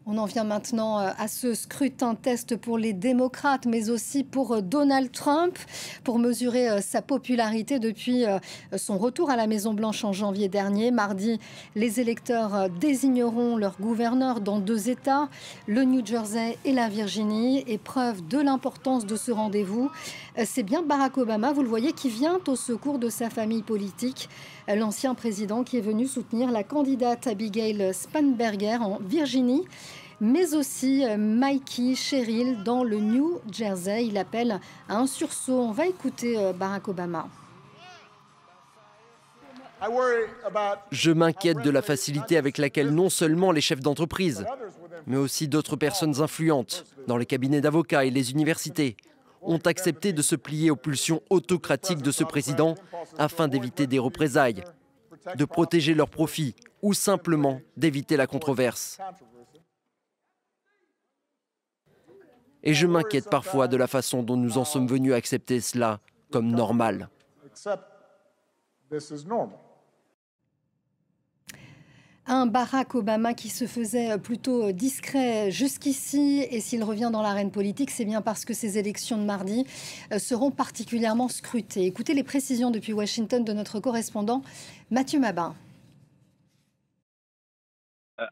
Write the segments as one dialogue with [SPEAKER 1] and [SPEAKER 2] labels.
[SPEAKER 1] On en vient maintenant à ce scrutin test pour les démocrates, mais aussi pour Donald Trump, pour mesurer sa popularité depuis son retour à la Maison-Blanche en janvier dernier. Mardi, les électeurs désigneront leur gouverneur dans 2 États, le New Jersey et la Virginie. Et preuve de l'importance de ce rendez-vous, c'est bien Barack Obama, vous le voyez, qui vient au secours de sa famille politique. L'ancien président qui est venu soutenir la candidate Abigail Spanberger en Virginie, mais aussi Mikey Sherrill dans le New Jersey. Il appelle à un sursaut. On va écouter Barack Obama.
[SPEAKER 2] Je m'inquiète de la facilité avec laquelle non seulement les chefs d'entreprise, mais aussi d'autres personnes influentes dans les cabinets d'avocats et les universités ont accepté de se plier aux pulsions autocratiques de ce président afin d'éviter des représailles, de protéger leurs profits ou simplement d'éviter la controverse. Et je m'inquiète parfois de la façon dont nous en sommes venus à accepter cela comme normal.
[SPEAKER 1] Un Barack Obama qui se faisait plutôt discret jusqu'ici, et s'il revient dans l'arène politique, c'est bien parce que ces élections de mardi seront particulièrement scrutées. Écoutez les précisions depuis Washington de notre correspondant Mathieu Mabin.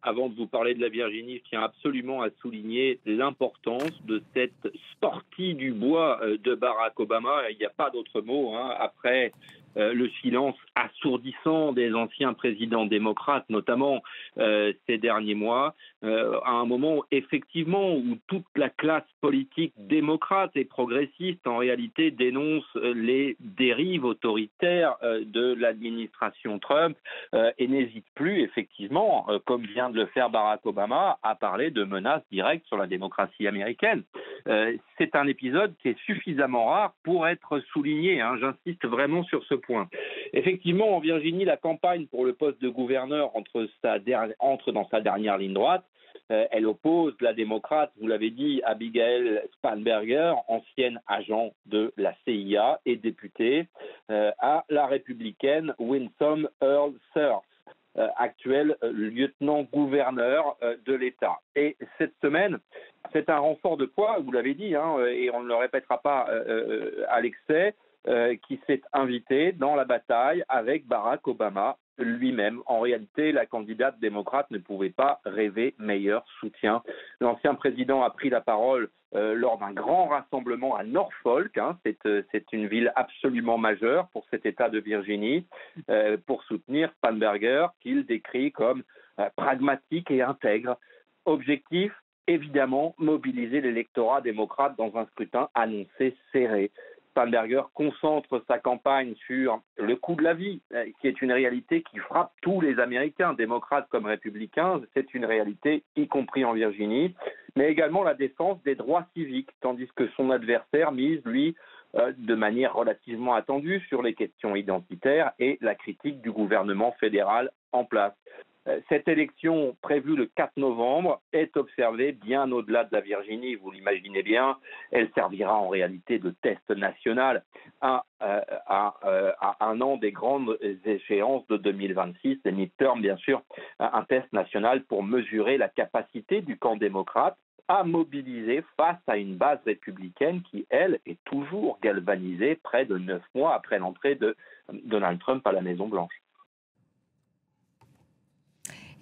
[SPEAKER 3] Avant de vous parler de la Virginie, je tiens absolument à souligner l'importance de cette sortie du bois de Barack Obama. Il n'y a pas d'autre mot, après le silence assourdissant des anciens présidents démocrates, notamment ces derniers mois, à un moment effectivement où toute la classe politique démocrate et progressiste en réalité dénonce les dérives autoritaires de l'administration Trump et n'hésite plus effectivement, comme vient de le faire Barack Obama, à parler de menaces directes sur la démocratie américaine. C'est un épisode qui est suffisamment rare pour être souligné, j'insiste vraiment sur ce point. Effectivement, en Virginie, la campagne pour le poste de gouverneur entre dans sa dernière ligne droite. Elle oppose la démocrate, vous l'avez dit, Abigail Spanberger, ancienne agent de la CIA et députée, à la républicaine Winsome Earl Searls, actuel lieutenant-gouverneur de l'État. Et cette semaine, c'est un renfort de poids, vous l'avez dit, et on ne le répétera pas à l'excès, qui s'est invité dans la bataille avec Barack Obama lui-même. En réalité, la candidate démocrate ne pouvait pas rêver meilleur soutien. L'ancien président a pris la parole lors d'un grand rassemblement à Norfolk. C'est une ville absolument majeure pour cet État de Virginie, pour soutenir Spanberger, qu'il décrit comme pragmatique et intègre. Objectif, évidemment, mobiliser l'électorat démocrate dans un scrutin annoncé serré. Spanberger concentre sa campagne sur le coût de la vie, qui est une réalité qui frappe tous les Américains, démocrates comme républicains. C'est une réalité, y compris en Virginie, mais également la défense des droits civiques, tandis que son adversaire mise, lui, de manière relativement attendue sur les questions identitaires et la critique du gouvernement fédéral en place. Cette élection prévue le 4 novembre est observée bien au-delà de la Virginie, vous l'imaginez bien. Elle servira en réalité de test national à un an des grandes échéances de 2026, des midterms bien sûr, un test national pour mesurer la capacité du camp démocrate à mobiliser face à une base républicaine qui, elle, est toujours galvanisée près de 9 mois après l'entrée de Donald Trump à la Maison-Blanche.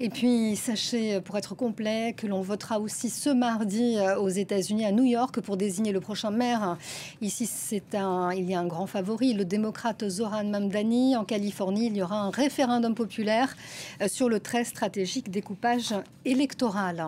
[SPEAKER 1] Et puis, sachez, pour être complet, que l'on votera aussi ce mardi aux États-Unis, à New York, pour désigner le prochain maire. Ici, il y a un grand favori, le démocrate Zoran Mamdani. En Californie, il y aura un référendum populaire sur le très stratégique découpage électoral.